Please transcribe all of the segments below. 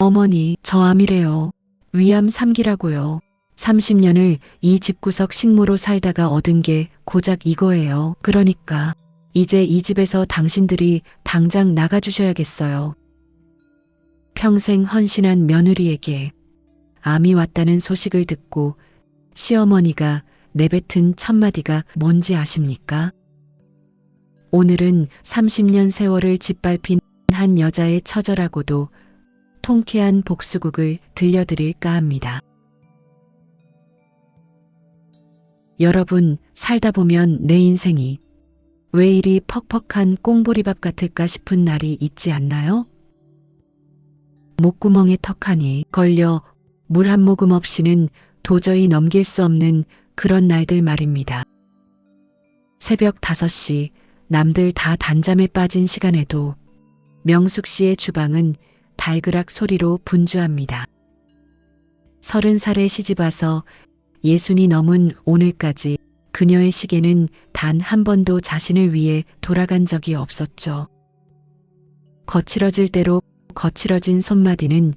어머니, 저 암이래요. 위암 3기라고요. 30년을 이 집구석 식모로 살다가 얻은 게 고작 이거예요. 그러니까 이제 이 집에서 당신들이 당장 나가주셔야겠어요. 평생 헌신한 며느리에게 암이 왔다는 소식을 듣고 시어머니가 내뱉은 첫마디가 뭔지 아십니까? 오늘은 30년 세월을 짓밟힌 한 여자의 처절하고도 통쾌한 복수극을 들려드릴까 합니다. 여러분, 살다 보면 내 인생이 왜 이리 퍽퍽한 꽁보리밥 같을까 싶은 날이 있지 않나요? 목구멍에 턱하니 걸려 물 한 모금 없이는 도저히 넘길 수 없는 그런 날들 말입니다. 새벽 5시 남들 다 단잠에 빠진 시간에도 명숙 씨의 주방은 달그락 소리로 분주합니다. 30살에 시집와서 60이 넘은 오늘까지 그녀의 시계는 단 한 번도 자신을 위해 돌아간 적이 없었죠. 거칠어질 대로 거칠어진 손마디는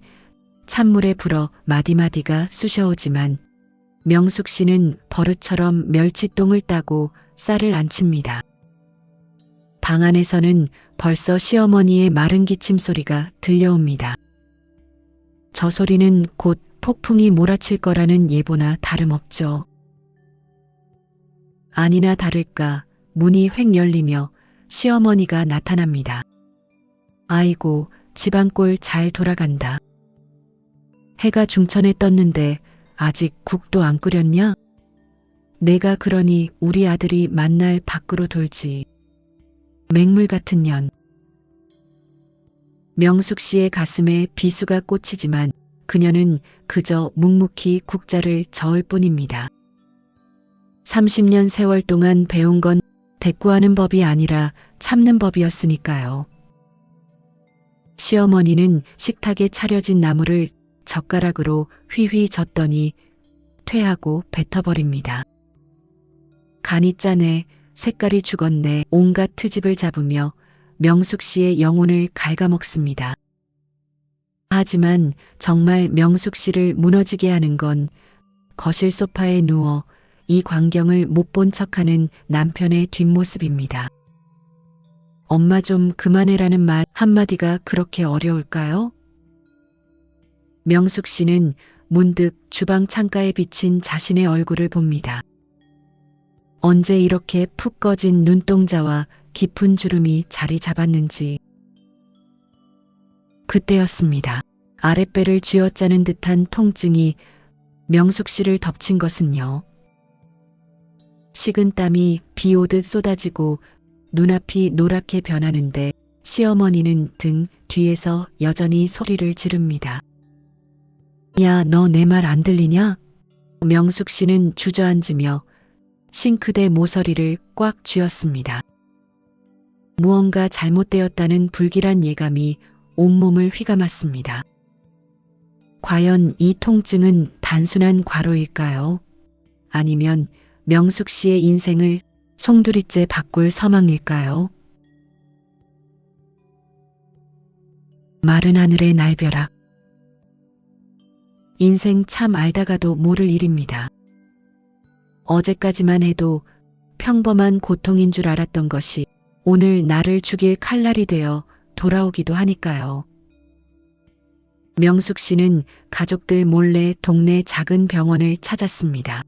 찬물에 불어 마디마디가 쑤셔오지만 명숙 씨는 버릇처럼 멸치똥을 따고 쌀을 안 칩니다. 방 안에서는 벌써 시어머니의 마른 기침 소리가 들려옵니다. 저 소리는 곧 폭풍이 몰아칠 거라는 예보나 다름없죠. 아니나 다를까 문이 획 열리며 시어머니가 나타납니다. 아이고, 집안꼴 잘 돌아간다. 해가 중천에 떴는데 아직 국도 안 끓였냐? 내가 그러니 우리 아들이 만날 밖으로 돌지. 맹물 같은 년. 명숙 씨의 가슴에 비수가 꽂히지만 그녀는 그저 묵묵히 국자를 저을 뿐입니다. 30년 세월 동안 배운 건 대꾸하는 법이 아니라 참는 법이었으니까요. 시어머니는 식탁에 차려진 나물을 젓가락으로 휘휘 젓더니 퇴하고 뱉어버립니다. 간이 짜네, 색깔이 죽었네, 온갖 트집을 잡으며 명숙 씨의 영혼을 갉아먹습니다. 하지만 정말 명숙 씨를 무너지게 하는 건 거실 소파에 누워 이 광경을 못 본 척하는 남편의 뒷모습입니다. 엄마 좀 그만해라는 말 한마디가 그렇게 어려울까요? 명숙 씨는 문득 주방 창가에 비친 자신의 얼굴을 봅니다. 언제 이렇게 푹 꺼진 눈동자와 깊은 주름이 자리 잡았는지. 그때였습니다. 아랫배를 쥐어짜는 듯한 통증이 명숙 씨를 덮친 것은요. 식은 땀이 비 오듯 쏟아지고 눈앞이 노랗게 변하는데 시어머니는 등 뒤에서 여전히 소리를 지릅니다. 야, 너 내 말 안 들리냐? 명숙 씨는 주저앉으며 싱크대 모서리를 꽉 쥐었습니다. 무언가 잘못되었다는 불길한 예감이 온몸을 휘감았습니다. 과연 이 통증은 단순한 과로일까요? 아니면 명숙 씨의 인생을 송두리째 바꿀 서망일까요? 마른 하늘의 날벼락. 인생 참 알다가도 모를 일입니다. 어제까지만 해도 평범한 고통인 줄 알았던 것이 오늘 나를 죽일 칼날이 되어 돌아오기도 하니까요. 명숙 씨는 가족들 몰래 동네 작은 병원을 찾았습니다.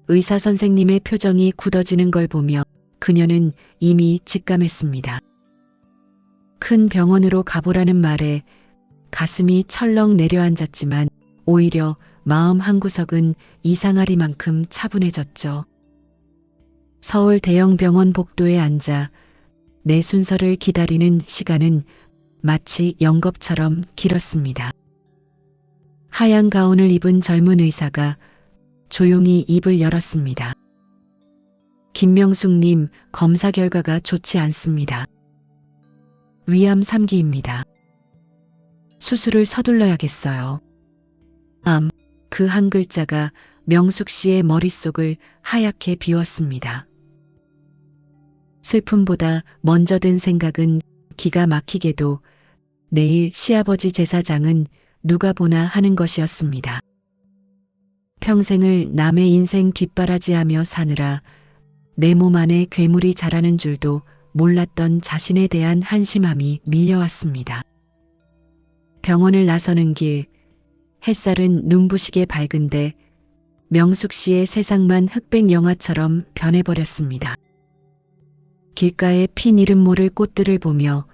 의사 선생님의 표정이 굳어지는 걸 보며 그녀는 이미 직감했습니다. 큰 병원으로 가보라는 말에 가슴이 철렁 내려앉았지만 오히려 마음 한구석은 이상하리만큼 차분해졌죠. 서울 대형 병원 복도에 앉아 내 순서를 기다리는 시간은 마치 영겁처럼 길었습니다. 하얀 가운을 입은 젊은 의사가 조용히 입을 열었습니다. 김명숙님, 검사 결과가 좋지 않습니다. 위암 3기입니다. 수술을 서둘러야겠어요. 암, 그 한 글자가 명숙 씨의 머릿속을 하얗게 비웠습니다. 슬픔보다 먼저 든 생각은 기가 막히게도 내일 시아버지 제사장은 누가 보나 하는 것이었습니다. 평생을 남의 인생 뒷바라지하며 사느라 내 몸 안에 괴물이 자라는 줄도 몰랐던 자신에 대한 한심함이 밀려왔습니다. 병원을 나서는 길, 햇살은 눈부시게 밝은데 명숙 씨의 세상만 흑백 영화처럼 변해버렸습니다. 길가에 핀 이름 모를 꽃들을 보며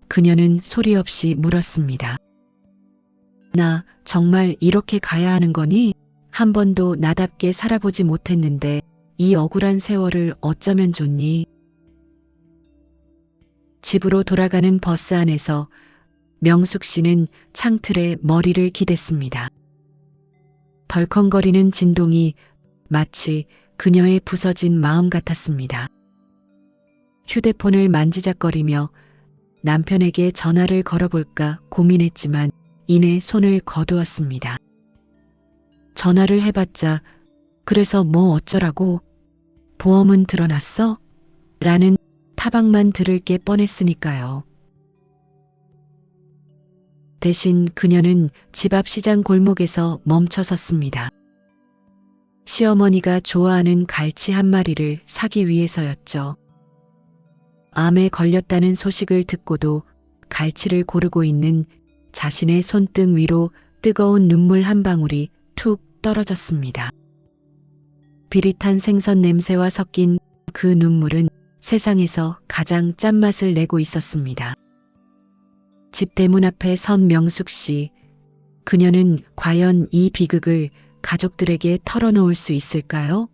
그녀는 소리 없이 물었습니다. 나 정말 이렇게 가야 하는 거니? 한 번도 나답게 살아보지 못했는데 이 억울한 세월을 어쩌면 좋니? 집으로 돌아가는 버스 안에서 명숙 씨는 창틀에 머리를 기댔습니다. 덜컹거리는 진동이 마치 그녀의 부서진 마음 같았습니다. 휴대폰을 만지작거리며 남편에게 전화를 걸어볼까 고민했지만 이내 손을 거두었습니다. 전화를 해봤자 그래서 뭐 어쩌라고? 보험은 들어놨어? 라는 타박만 들을 게 뻔했으니까요. 대신 그녀는 집 앞 시장 골목에서 멈춰섰습니다. 시어머니가 좋아하는 갈치 한 마리를 사기 위해서였죠. 암에 걸렸다는 소식을 듣고도 갈치를 고르고 있는 자신의 손등 위로 뜨거운 눈물 한 방울이 툭 떨어졌습니다. 비릿한 생선 냄새와 섞인 그 눈물은 세상에서 가장 짠맛을 내고 있었습니다. 집 대문 앞에 선 명숙 씨, 그녀는 과연 이 비극을 가족들에게 털어놓을 수 있을까요?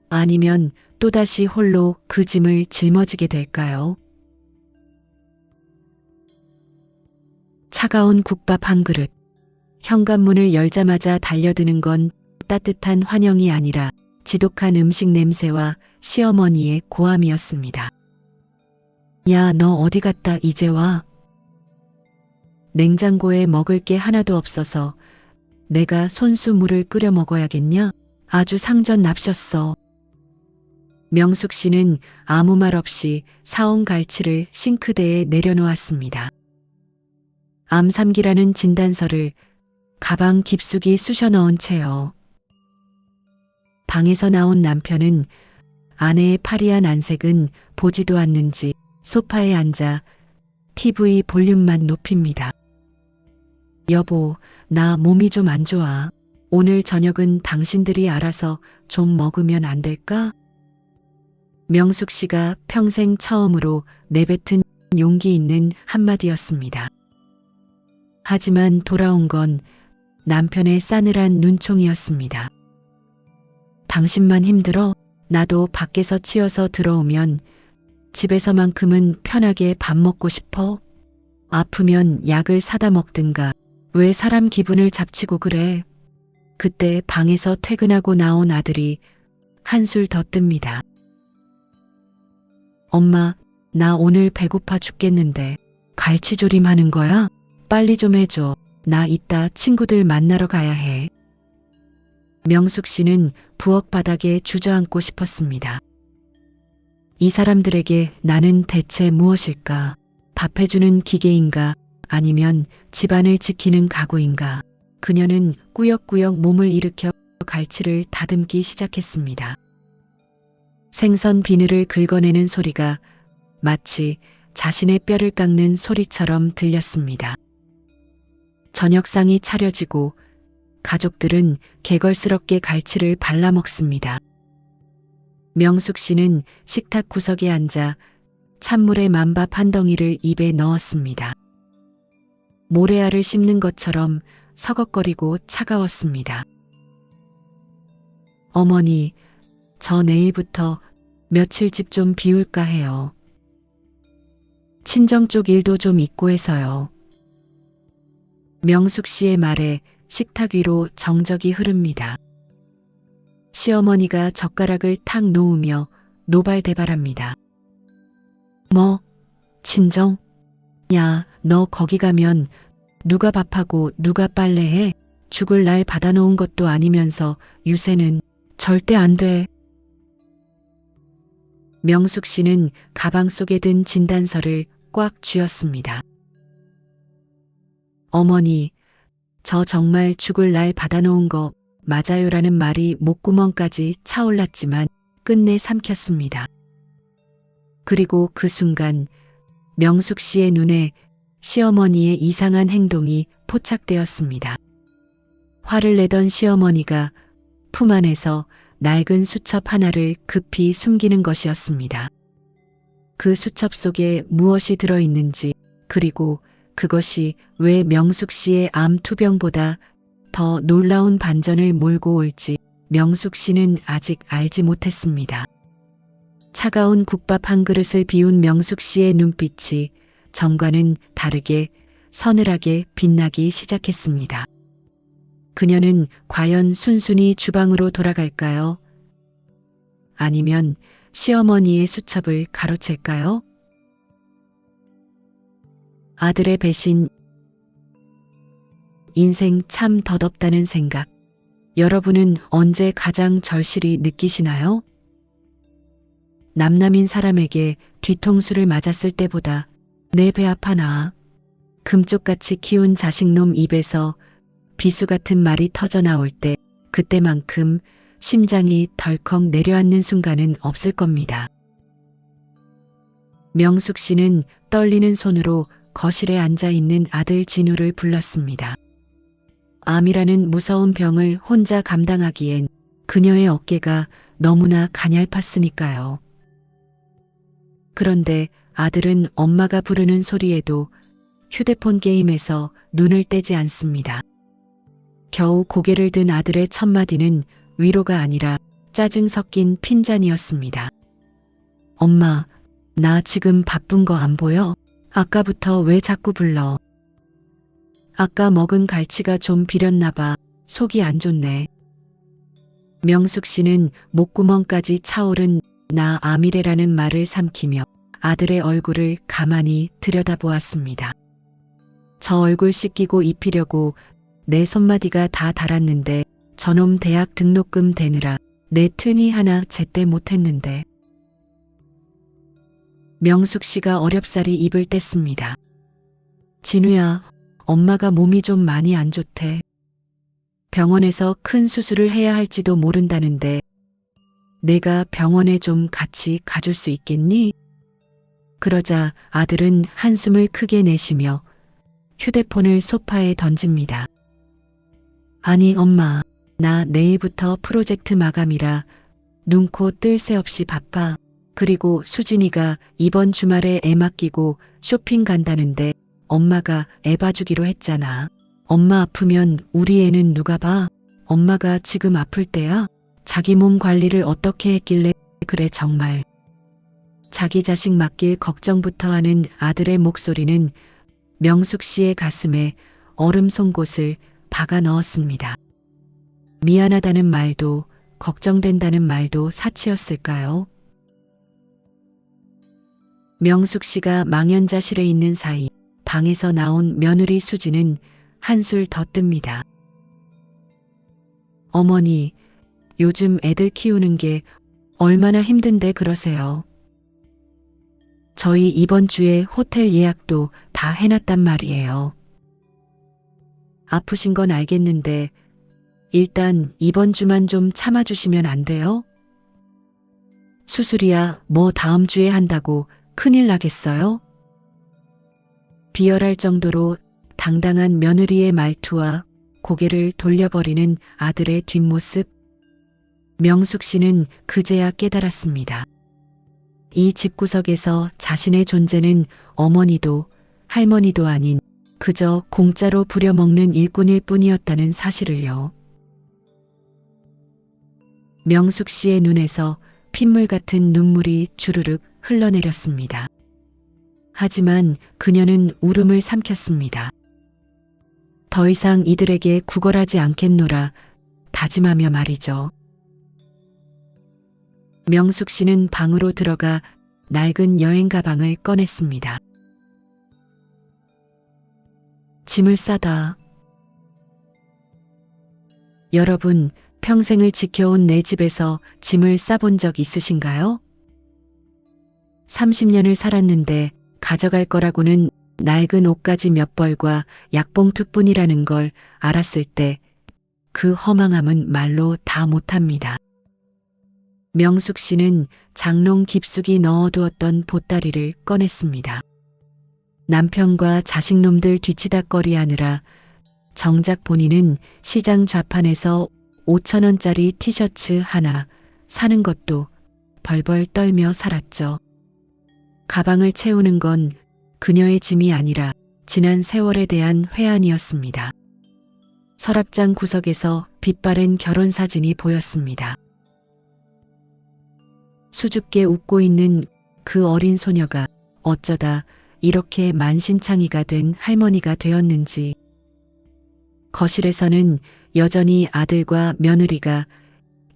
아니면 또다시 홀로 그 짐을 짊어지게 될까요? 차가운 국밥 한 그릇, 현관문을 열자마자 달려드는 건 따뜻한 환영이 아니라 지독한 음식 냄새와 시어머니의 고함이었습니다. 야, 너 어디 갔다 이제 와? 냉장고에 먹을 게 하나도 없어서 내가 손수 물을 끓여 먹어야겠냐? 아주 상전 납셨어. 명숙 씨는 아무 말 없이 사온 갈치를 싱크대에 내려놓았습니다. 암3기라는 진단서를 가방 깊숙이 쑤셔 넣은 채요. 방에서 나온 남편은 아내의 파리한 안색은 보지도 않는지 소파에 앉아 TV 볼륨만 높입니다. 여보, 나 몸이 좀 안 좋아. 오늘 저녁은 당신들이 알아서 좀 먹으면 안 될까? 명숙 씨가 평생 처음으로 내뱉은 용기 있는 한마디였습니다. 하지만 돌아온 건 남편의 싸늘한 눈총이었습니다. 당신만 힘들어? 나도 밖에서 치여서 들어오면 집에서만큼은 편하게 밥 먹고 싶어? 아프면 약을 사다 먹든가. 왜 사람 기분을 잡치고 그래? 그때 방에서 퇴근하고 나온 아들이 한술 더 뜹니다. 엄마, 나 오늘 배고파 죽겠는데 갈치조림 하는 거야? 빨리 좀 해줘. 나 이따 친구들 만나러 가야 해. 명숙 씨는 부엌 바닥에 주저앉고 싶었습니다. 이 사람들에게 나는 대체 무엇일까? 밥 해주는 기계인가? 아니면 집안을 지키는 가구인가? 그녀는 꾸역꾸역 몸을 일으켜 갈치를 다듬기 시작했습니다. 생선 비늘을 긁어내는 소리가 마치 자신의 뼈를 깎는 소리처럼 들렸습니다. 저녁상이 차려지고 가족들은 개걸스럽게 갈치를 발라먹습니다. 명숙 씨는 식탁 구석에 앉아 찬물에 만밥 한 덩이를 입에 넣었습니다. 모래알을 씹는 것처럼 서걱거리고 차가웠습니다. 어머니, 저 내일부터 며칠 집 좀 비울까 해요. 친정 쪽 일도 좀 있고 해서요. 명숙 씨의 말에 식탁 위로 정적이 흐릅니다. 시어머니가 젓가락을 탁 놓으며 노발대발합니다. 뭐? 친정? 야, 너 거기 가면 누가 밥하고 누가 빨래해? 죽을 날 받아놓은 것도 아니면서 유세는 절대 안 돼. 명숙 씨는 가방 속에 든 진단서를 꽉 쥐었습니다. 어머니, 저 정말 죽을 날 받아놓은 거 맞아요라는 말이 목구멍까지 차올랐지만 끝내 삼켰습니다. 그리고 그 순간 명숙 씨의 눈에 시어머니의 이상한 행동이 포착되었습니다. 화를 내던 시어머니가 품 안에서 낡은 수첩 하나를 급히 숨기는 것이었습니다. 그 수첩 속에 무엇이 들어있는지, 그리고 그것이 왜 명숙 씨의 암 투병보다 더 놀라운 반전을 몰고 올지 명숙 씨는 아직 알지 못했습니다. 차가운 국밥 한 그릇을 비운 명숙 씨의 눈빛이 전과는 다르게 서늘하게 빛나기 시작했습니다. 그녀는 과연 순순히 주방으로 돌아갈까요? 아니면 시어머니의 수첩을 가로챌까요? 아들의 배신, 인생 참 덧없다는 생각. 여러분은 언제 가장 절실히 느끼시나요? 남남인 사람에게 뒤통수를 맞았을 때보다 내 배 아파나. 금쪽같이 키운 자식놈 입에서 비수 같은 말이 터져 나올 때 그때만큼 심장이 덜컥 내려앉는 순간은 없을 겁니다. 명숙 씨는 떨리는 손으로 거실에 앉아 있는 아들 진우를 불렀습니다. 암이라는 무서운 병을 혼자 감당하기엔 그녀의 어깨가 너무나 가냘팠으니까요. 그런데 아들은 엄마가 부르는 소리에도 휴대폰 게임에서 눈을 떼지 않습니다. 겨우 고개를 든 아들의 첫마디는 위로가 아니라 짜증 섞인 핀잔이었습니다. 엄마, 나 지금 바쁜 거 안 보여? 아까부터 왜 자꾸 불러? 아까 먹은 갈치가 좀 비렸나 봐. 속이 안 좋네. 명숙 씨는 목구멍까지 차오른 나 암이래라는 말을 삼키며 아들의 얼굴을 가만히 들여다보았습니다. 저 얼굴 씻기고 입히려고 내 손마디가 다 닳았는데 저놈 대학 등록금 대느라 내 튼이 하나 제때 못했는데. 명숙 씨가 어렵사리 입을 뗐습니다. 진우야, 엄마가 몸이 좀 많이 안 좋대. 병원에서 큰 수술을 해야 할지도 모른다는데 내가 병원에 좀 같이 가줄 수 있겠니? 그러자 아들은 한숨을 크게 내쉬며 휴대폰을 소파에 던집니다. 아니 엄마, 나 내일부터 프로젝트 마감이라 눈코 뜰 새 없이 바빠. 그리고 수진이가 이번 주말에 애 맡기고 쇼핑 간다는데 엄마가 애 봐주기로 했잖아. 엄마 아프면 우리 애는 누가 봐? 엄마가 지금 아플 때야? 자기 몸 관리를 어떻게 했길래 그래 정말. 자기 자식 맡길 걱정부터 하는 아들의 목소리는 명숙 씨의 가슴에 얼음 송곳을 박아 넣었습니다. 미안하다는 말도 걱정된다는 말도 사치였을까요? 명숙 씨가 망연자실해 있는 사이 방에서 나온 며느리 수지는 한술 더 뜹니다. 어머니, 요즘 애들 키우는 게 얼마나 힘든데 그러세요. 저희 이번 주에 호텔 예약도 다 해놨단 말이에요. 아프신 건 알겠는데 일단 이번 주만 좀 참아주시면 안 돼요? 수술이야 뭐 다음 주에 한다고 큰일 나겠어요? 비열할 정도로 당당한 며느리의 말투와 고개를 돌려버리는 아들의 뒷모습. 명숙 씨는 그제야 깨달았습니다. 이 집구석에서 자신의 존재는 어머니도 할머니도 아닌 그저 공짜로 부려먹는 일꾼일 뿐이었다는 사실을요. 명숙 씨의 눈에서 핏물 같은 눈물이 주르륵 흘러내렸습니다. 하지만 그녀는 울음을 삼켰습니다. 더 이상 이들에게 구걸하지 않겠노라 다짐하며 말이죠. 명숙 씨는 방으로 들어가 낡은 여행 가방을 꺼냈습니다. 짐을 싸다. 여러분, 평생을 지켜온 내 집에서 짐을 싸본 적 있으신가요? 30년을 살았는데 가져갈 거라고는 낡은 옷가지 몇 벌과 약봉투뿐이라는 걸 알았을 때 그 허망함은 말로 다 못합니다. 명숙 씨는 장롱 깊숙이 넣어두었던 보따리를 꺼냈습니다. 남편과 자식놈들 뒤치다꺼리하느라 정작 본인은 시장 좌판에서 5,000원짜리 티셔츠 하나 사는 것도 벌벌 떨며 살았죠. 가방을 채우는 건 그녀의 짐이 아니라 지난 세월에 대한 회한이었습니다. 서랍장 구석에서 빛바랜 결혼사진이 보였습니다. 수줍게 웃고 있는 그 어린 소녀가 어쩌다 이렇게 만신창이가 된 할머니가 되었는지. 거실에서는 여전히 아들과 며느리가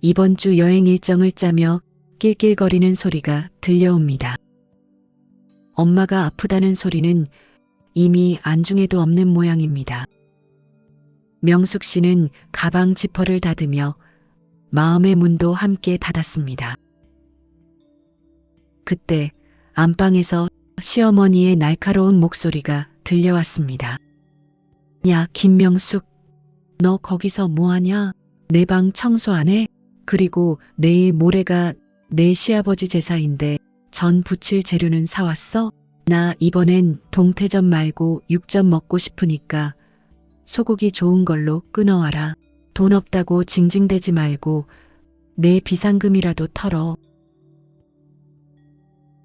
이번 주 여행 일정을 짜며 낄낄거리는 소리가 들려옵니다. 엄마가 아프다는 소리는 이미 안중에도 없는 모양입니다. 명숙 씨는 가방 지퍼를 닫으며 마음의 문도 함께 닫았습니다. 그때 안방에서 시어머니의 날카로운 목소리가 들려왔습니다. 야, 김명숙, 너 거기서 뭐하냐? 내 방 청소 안 해? 그리고 내일 모레가 내 시아버지 제사인데 전 부칠 재료는 사왔어? 나 이번엔 동태전 말고 육전 먹고 싶으니까 소고기 좋은 걸로 끊어와라. 돈 없다고 징징대지 말고 내 비상금이라도 털어.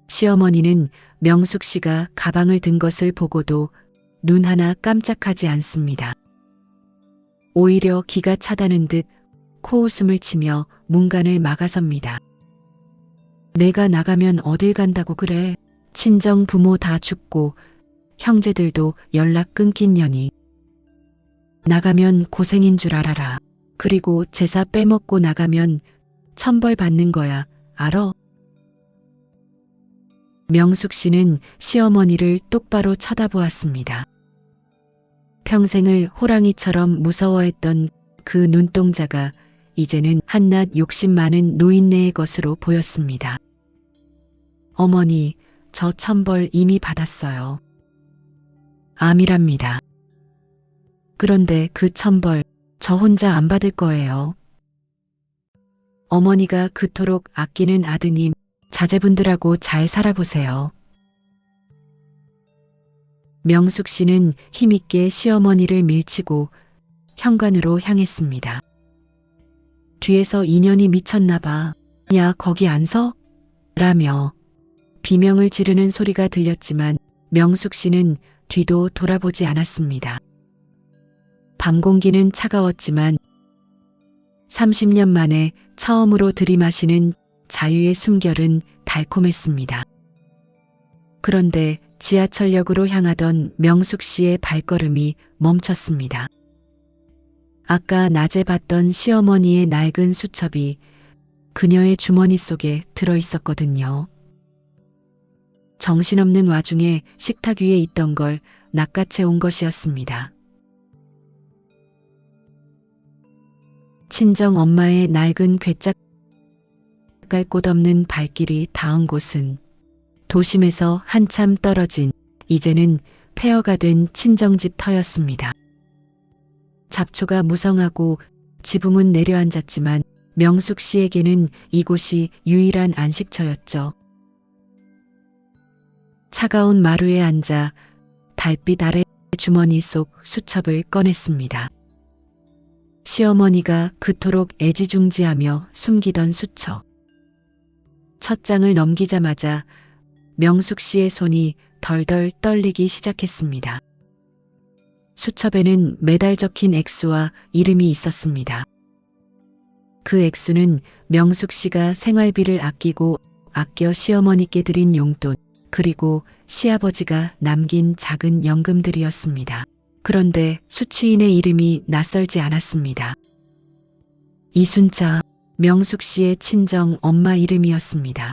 시어머니는 명숙 씨가 가방을 든 것을 보고도 눈 하나 깜짝하지 않습니다. 오히려 기가 차다는 듯 코웃음을 치며 문간을 막아섭니다. 내가 나가면 어딜 간다고 그래. 친정 부모 다 죽고 형제들도 연락 끊긴 년이. 나가면 고생인 줄 알아라. 그리고 제사 빼먹고 나가면 천벌 받는 거야. 알어? 명숙 씨는 시어머니를 똑바로 쳐다보았습니다. 평생을 호랑이처럼 무서워했던 그 눈동자가 이제는 한낱 욕심 많은 노인네의 것으로 보였습니다. 어머니, 저 천벌 이미 받았어요. 암이랍니다. 그런데 그 천벌 저 혼자 안 받을 거예요. 어머니가 그토록 아끼는 아드님, 자제분들하고 잘 살아보세요. 명숙 씨는 힘있게 시어머니를 밀치고 현관으로 향했습니다. 뒤에서 인연이 미쳤나 봐. 야, 거기 안 서? 라며 비명을 지르는 소리가 들렸지만 명숙 씨는 뒤도 돌아보지 않았습니다. 밤 공기는 차가웠지만 30년 만에 처음으로 들이마시는 자유의 숨결은 달콤했습니다. 그런데 지하철역으로 향하던 명숙 씨의 발걸음이 멈췄습니다. 아까 낮에 봤던 시어머니의 낡은 수첩이 그녀의 주머니 속에 들어있었거든요. 정신없는 와중에 식탁 위에 있던 걸 낚아채 온 것이었습니다. 친정 엄마의 낡은 괴짝 갈 곳 없는 발길이 닿은 곳은 도심에서 한참 떨어진 이제는 폐허가 된 친정집 터였습니다. 잡초가 무성하고 지붕은 내려앉았지만 명숙 씨에게는 이곳이 유일한 안식처였죠. 차가운 마루에 앉아 달빛 아래 주머니 속 수첩을 꺼냈습니다. 시어머니가 그토록 애지중지하며 숨기던 수첩. 첫 장을 넘기자마자 명숙 씨의 손이 덜덜 떨리기 시작했습니다. 수첩에는 매달 적힌 액수와 이름이 있었습니다. 그 액수는 명숙 씨가 생활비를 아껴 시어머니께 드린 용돈, 그리고 시아버지가 남긴 작은 연금들이었습니다. 그런데 수취인의 이름이 낯설지 않았습니다. 이순자, 명숙 씨의 친정 엄마 이름이었습니다.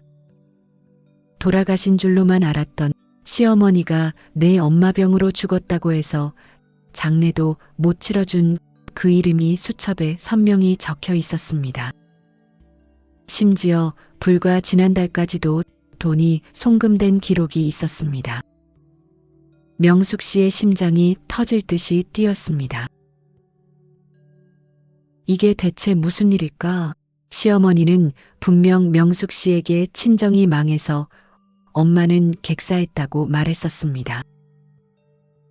돌아가신 줄로만 알았던 시어머니가 내 엄마 병으로 죽었다고 해서 장례도 못 치러준 그 이름이 수첩에 선명히 적혀 있었습니다. 심지어 불과 지난달까지도 돈이 송금된 기록이 있었습니다. 명숙 씨의 심장이 터질 듯이 뛰었습니다. 이게 대체 무슨 일일까? 시어머니는 분명 명숙 씨에게 친정이 망해서 엄마는 객사했다고 말했었습니다.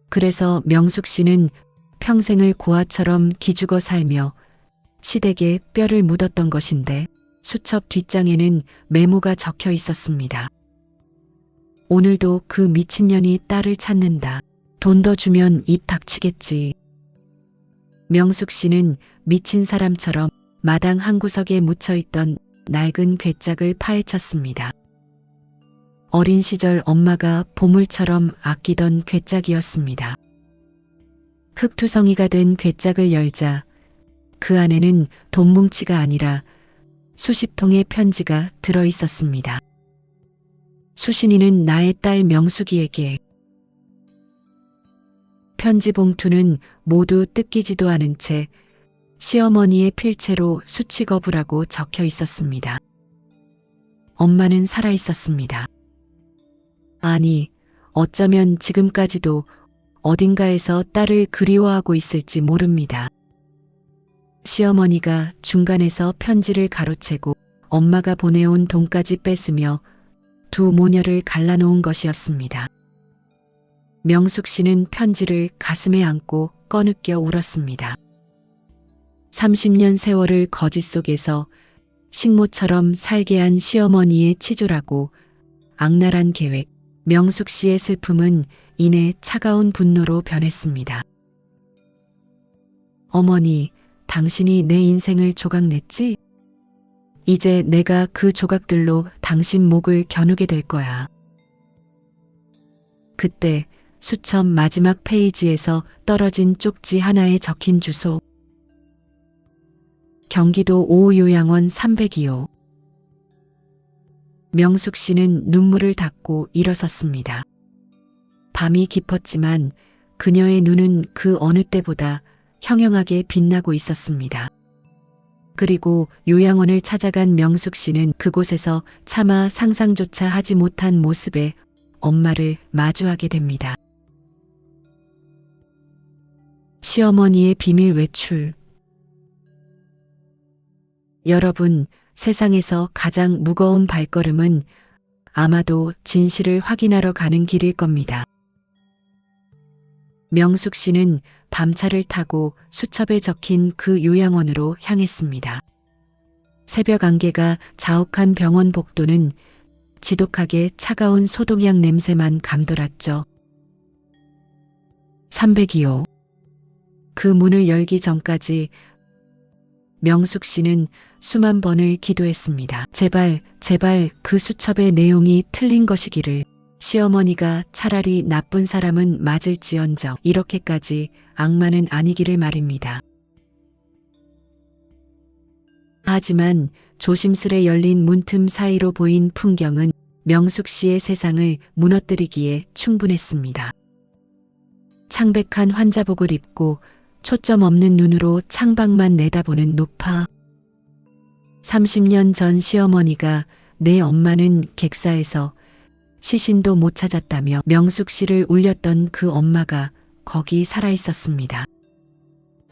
그래서 명숙 씨는 평생을 고아처럼 기죽어 살며 시댁에 뼈를 묻었던 것인데 수첩 뒷장에는 메모가 적혀 있었습니다. 오늘도 그 미친년이 딸을 찾는다. 돈 더 주면 입 닥치겠지. 명숙 씨는 미친 사람처럼 마당 한 구석에 묻혀있던 낡은 괴짝을 파헤쳤습니다. 어린 시절 엄마가 보물처럼 아끼던 괴짝이었습니다. 흙투성이가 된 괴짝을 열자 그 안에는 돈뭉치가 아니라 수십 통의 편지가 들어 있었습니다. 수신이는 나의 딸 명숙이에게. 편지 봉투는 모두 뜯기지도 않은 채 시어머니의 필체로 수치거부라고 적혀 있었습니다. 엄마는 살아 있었습니다. 아니, 어쩌면 지금까지도 어딘가에서 딸을 그리워하고 있을지 모릅니다. 시어머니가 중간에서 편지를 가로채고 엄마가 보내온 돈까지 뺏으며 두 모녀를 갈라놓은 것이었습니다. 명숙 씨는 편지를 가슴에 안고 꺼느껴 울었습니다. 30년 세월을 거짓 속에서 식모처럼 살게 한 시어머니의 치졸하고 악랄한 계획, 명숙 씨의 슬픔은 이내 차가운 분노로 변했습니다. 어머니, 당신이 내 인생을 조각냈지? 이제 내가 그 조각들로 당신 목을 겨누게 될 거야. 그때 수첩 마지막 페이지에서 떨어진 쪽지 하나에 적힌 주소. 경기도 오요양원 302호. 명숙 씨는 눈물을 닦고 일어섰습니다. 밤이 깊었지만 그녀의 눈은 그 어느 때보다 형형하게 빛나고 있었습니다. 그리고 요양원을 찾아간 명숙 씨는 그곳에서 차마 상상조차 하지 못한 모습의 엄마를 마주하게 됩니다. 시어머니의 비밀 외출. 여러분, 세상에서 가장 무거운 발걸음은 아마도 진실을 확인하러 가는 길일 겁니다. 명숙 씨는 밤차를 타고 수첩에 적힌 그 요양원으로 향했습니다. 새벽 안개가 자욱한 병원 복도는 지독하게 차가운 소독약 냄새만 감돌았죠. 302호. 그 문을 열기 전까지 명숙 씨는 수만 번을 기도했습니다. 제발, 제발 그 수첩의 내용이 틀린 것이기를. 시어머니가 차라리 나쁜 사람은 맞을지언정 이렇게까지 악마는 아니기를 말입니다. 하지만 조심스레 열린 문틈 사이로 보인 풍경은 명숙 씨의 세상을 무너뜨리기에 충분했습니다. 창백한 환자복을 입고 초점 없는 눈으로 창밖만 내다보는 노파. 30년 전 시어머니가 내 엄마는 객사에서 시신도 못 찾았다며 명숙 씨를 울렸던 그 엄마가 거기 살아 있었습니다.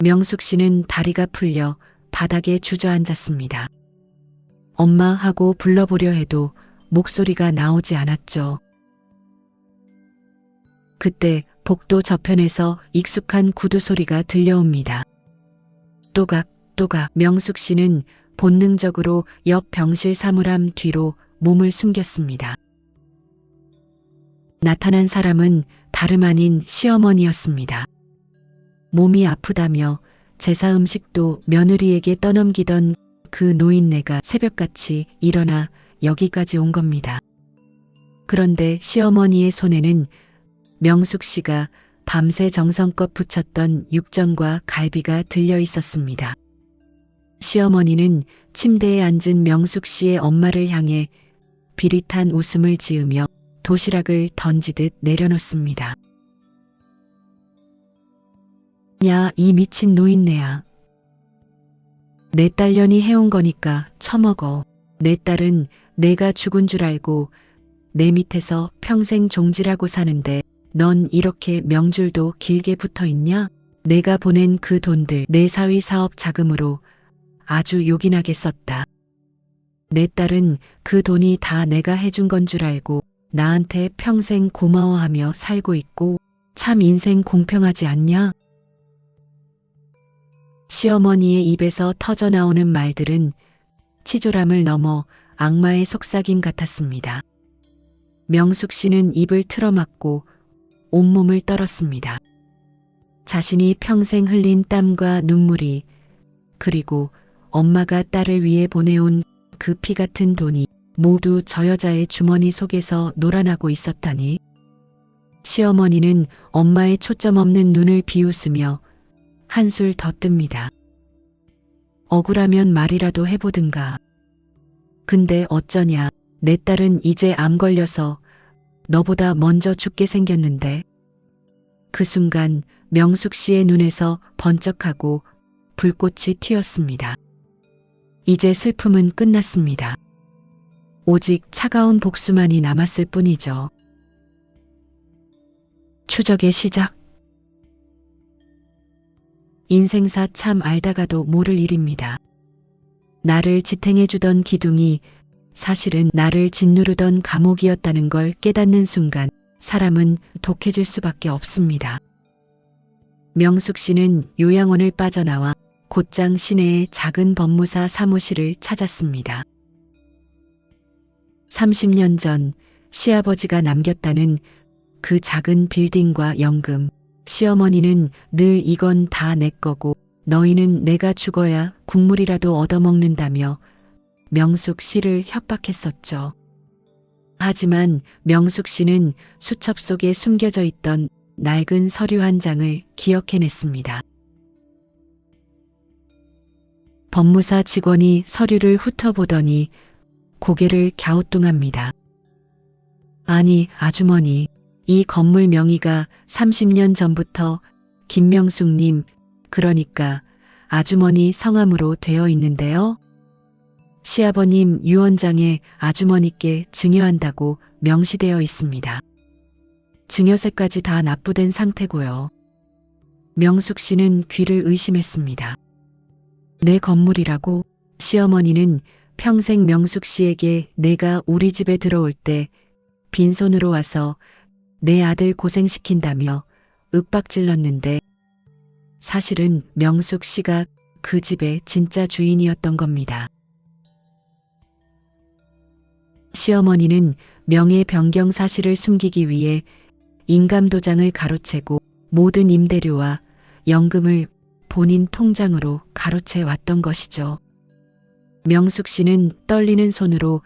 명숙 씨는 다리가 풀려 바닥에 주저앉았습니다. 엄마 하고 불러보려 해도 목소리가 나오지 않았죠. 그때 복도 저편에서 익숙한 구두 소리가 들려옵니다. 또각 또각. 명숙 씨는 본능적으로 옆 병실 사물함 뒤로 몸을 숨겼습니다. 나타난 사람은 다름 아닌 시어머니였습니다. 몸이 아프다며 제사 음식도 며느리에게 떠넘기던 그 노인네가 새벽같이 일어나 여기까지 온 겁니다. 그런데 시어머니의 손에는 명숙 씨가 밤새 정성껏 부쳤던 육전과 갈비가 들려 있었습니다. 시어머니는 침대에 앉은 명숙 씨의 엄마를 향해 비릿한 웃음을 지으며 도시락을 던지듯 내려놓습니다. 야, 이 미친 노인네야. 내 딸년이 해온 거니까 처먹어. 내 딸은 내가 죽은 줄 알고 내 밑에서 평생 종질하고 사는데 넌 이렇게 명줄도 길게 붙어 있냐? 내가 보낸 그 돈들 내 사위 사업 자금으로 아주 요긴하게 썼다. 내 딸은 그 돈이 다 내가 해준 건 줄 알고 나한테 평생 고마워하며 살고 있고 참 인생 공평하지 않냐? 시어머니의 입에서 터져나오는 말들은 치졸함을 넘어 악마의 속삭임 같았습니다. 명숙 씨는 입을 틀어막고 온몸을 떨었습니다. 자신이 평생 흘린 땀과 눈물이 그리고 엄마가 딸을 위해 보내온 그 피 같은 돈이 모두 저 여자의 주머니 속에서 놀아나고 있었다니. 시어머니는 엄마의 초점 없는 눈을 비웃으며 한술 더 뜹니다. 억울하면 말이라도 해보든가. 근데 어쩌냐. 내 딸은 이제 암 걸려서 너보다 먼저 죽게 생겼는데. 그 순간 명숙 씨의 눈에서 번쩍하고 불꽃이 튀었습니다. 이제 슬픔은 끝났습니다. 오직 차가운 복수만이 남았을 뿐이죠. 추적의 시작. 인생사 참 알다가도 모를 일입니다. 나를 지탱해주던 기둥이 사실은 나를 짓누르던 감옥이었다는 걸 깨닫는 순간 사람은 독해질 수밖에 없습니다. 명숙 씨는 요양원을 빠져나와 곧장 시내의 작은 법무사 사무실을 찾았습니다. 30년 전 시아버지가 남겼다는 그 작은 빌딩과 연금. 시어머니는 늘 이건 다 내 거고 너희는 내가 죽어야 국물이라도 얻어먹는다며 명숙 씨를 협박했었죠. 하지만 명숙 씨는 수첩 속에 숨겨져 있던 낡은 서류 한 장을 기억해냈습니다. 법무사 직원이 서류를 훑어보더니 고개를 갸우뚱합니다. 아니, 아주머니, 이 건물 명의가 30년 전부터 김명숙님, 그러니까 아주머니 성함으로 되어 있는데요. 시아버님 유언장에 아주머니께 증여한다고 명시되어 있습니다. 증여세까지 다 납부된 상태고요. 명숙 씨는 귀를 의심했습니다. 내 건물이라고? 시어머니는 평생 명숙 씨에게 내가 우리 집에 들어올 때 빈손으로 와서 내 아들 고생시킨다며 윽박질렀는데 사실은 명숙 씨가 그 집의 진짜 주인이었던 겁니다. 시어머니는 명예 변경 사실을 숨기기 위해 인감도장을 가로채고 모든 임대료와 연금을 본인 통장으로 가로채 왔던 것이죠. 명숙 씨는 떨리는 손으로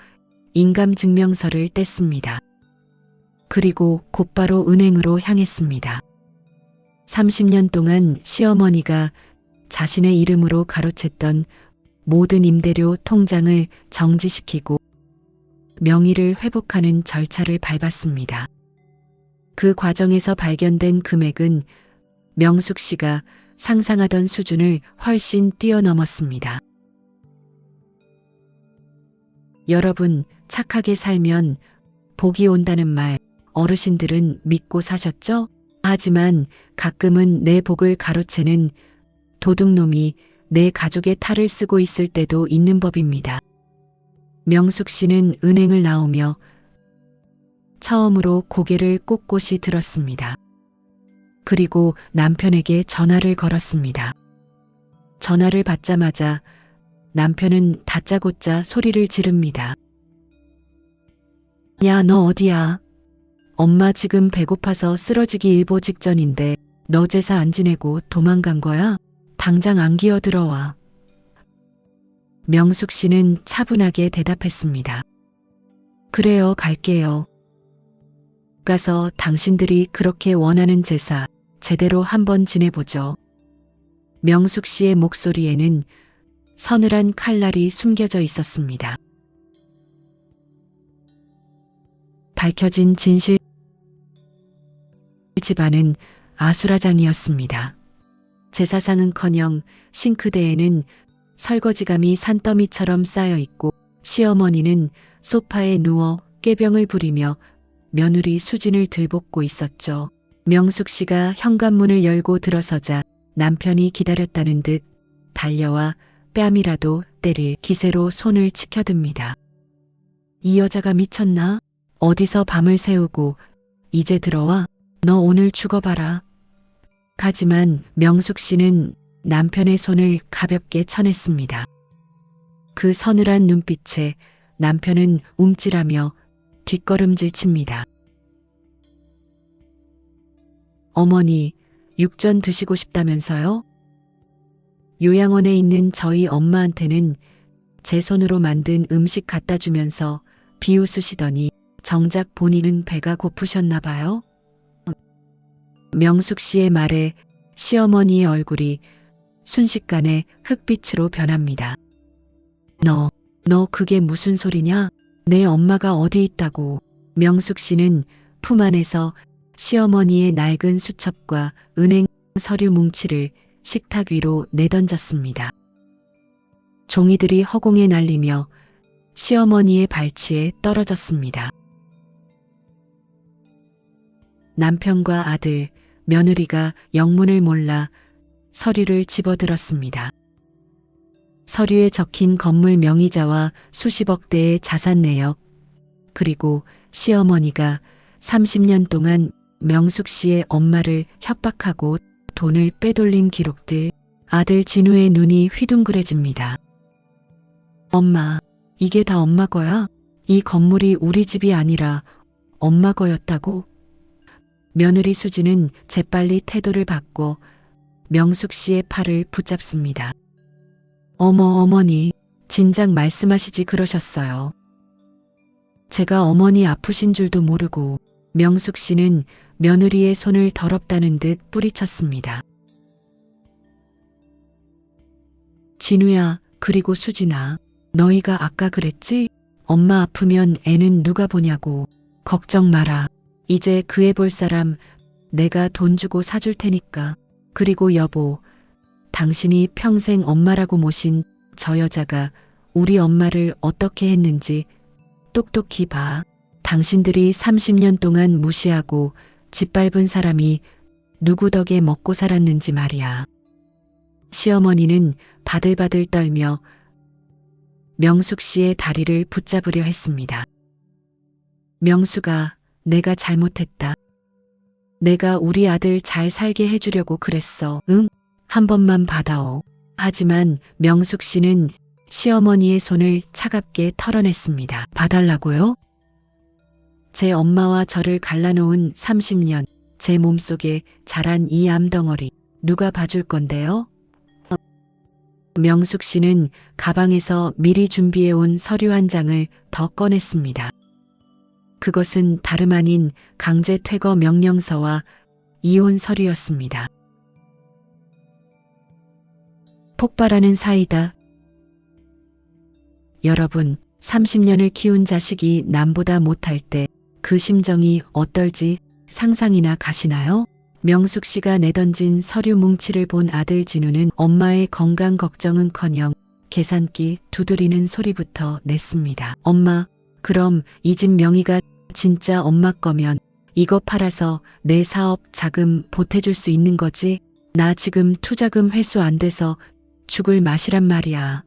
인감증명서를 뗐습니다. 그리고 곧바로 은행으로 향했습니다. 30년 동안 시어머니가 자신의 이름으로 가로챘던 모든 임대료 통장을 정지시키고 명의를 회복하는 절차를 밟았습니다. 그 과정에서 발견된 금액은 명숙 씨가 상상하던 수준을 훨씬 뛰어넘었습니다. 여러분, 착하게 살면 복이 온다는 말 어르신들은 믿고 사셨죠? 하지만 가끔은 내 복을 가로채는 도둑놈이 내 가족의 탈을 쓰고 있을 때도 있는 법입니다. 명숙 씨는 은행을 나오며 처음으로 고개를 꼿꼿이 들었습니다. 그리고 남편에게 전화를 걸었습니다. 전화를 받자마자 남편은 다짜고짜 소리를 지릅니다. 야, 너 어디야? 엄마 지금 배고파서 쓰러지기 일보 직전인데 너 제사 안 지내고 도망간 거야? 당장 안 기어 들어와. 명숙 씨는 차분하게 대답했습니다. 그래요, 갈게요. 가서 당신들이 그렇게 원하는 제사 제대로 한번 지내보죠. 명숙 씨의 목소리에는 서늘한 칼날이 숨겨져 있었습니다. 밝혀진 진실. 집안은 아수라장이었습니다. 제사상은커녕 싱크대에는 설거지감이 산더미처럼 쌓여 있고 시어머니는 소파에 누워 꾀병을 부리며 며느리 수진을 들볶고 있었죠. 명숙 씨가 현관문을 열고 들어서자 남편이 기다렸다는 듯 달려와 뺨이라도 때릴 기세로 손을 치켜듭니다. 이 여자가 미쳤나? 어디서 밤을 새우고 이제 들어와? 너 오늘 죽어봐라. 하지만 명숙 씨는 남편의 손을 가볍게 쳐냈습니다. 그 서늘한 눈빛에 남편은 움찔하며 뒷걸음질 칩니다. 어머니, 육전 드시고 싶다면서요? 요양원에 있는 저희 엄마한테는 제 손으로 만든 음식 갖다 주면서 비웃으시더니 정작 본인은 배가 고프셨나 봐요? 명숙 씨의 말에 시어머니의 얼굴이 순식간에 흑빛으로 변합니다. 너 그게 무슨 소리냐? 내 엄마가 어디 있다고. 명숙 씨는 품 안에서 시어머니의 낡은 수첩과 은행 서류 뭉치를 식탁 위로 내던졌습니다. 종이들이 허공에 날리며 시어머니의 발치에 떨어졌습니다. 남편과 아들, 며느리가 영문을 몰라 서류를 집어들었습니다. 서류에 적힌 건물 명의자와 수십억 대의 자산 내역, 그리고 시어머니가 30년 동안 명숙 씨의 엄마를 협박하고 돈을 빼돌린 기록들. 아들 진우의 눈이 휘둥그레집니다. 엄마, 이게 다 엄마 거야? 이 건물이 우리 집이 아니라 엄마 거였다고? 며느리 수지는 재빨리 태도를 바꿔 명숙 씨의 팔을 붙잡습니다. 어머니, 진작 말씀하시지 그러셨어요. 제가 어머니 아프신 줄도 모르고. 명숙 씨는 며느리의 손을 더럽다는 듯 뿌리쳤습니다. 진우야, 그리고 수진아, 너희가 아까 그랬지? 엄마 아프면 애는 누가 보냐고. 걱정 마라. 이제 그 애 볼 사람 내가 돈 주고 사줄 테니까. 그리고 여보, 당신이 평생 엄마라고 모신 저 여자가 우리 엄마를 어떻게 했는지 똑똑히 봐. 당신들이 30년 동안 무시하고 짓밟은 사람이 누구 덕에 먹고 살았는지 말이야. 시어머니는 바들바들 떨며 명숙 씨의 다리를 붙잡으려 했습니다. 명숙아, 내가 잘못했다. 내가 우리 아들 잘 살게 해주려고 그랬어. 응? 한 번만 받아오. 하지만 명숙 씨는 시어머니의 손을 차갑게 털어냈습니다. 봐달라고요? 제 엄마와 저를 갈라놓은 30년, 제 몸속에 자란 이 암덩어리 누가 봐줄 건데요? 명숙 씨는 가방에서 미리 준비해온 서류 한 장을 더 꺼냈습니다. 그것은 다름 아닌 강제 퇴거 명령서와 이혼 서류였습니다. 폭발하는 사이다. 여러분, 30년을 키운 자식이 남보다 못할 때 그 심정이 어떨지 상상이나 가시나요? 명숙 씨가 내던진 서류 뭉치를 본 아들 진우는 엄마의 건강 걱정은커녕 계산기 두드리는 소리부터 냈습니다. 엄마, 그럼 이 집 명의가 진짜 엄마 거면 이거 팔아서 내 사업 자금 보태줄 수 있는 거지? 나 지금 투자금 회수 안 돼서 죽을 맛이란 말이야.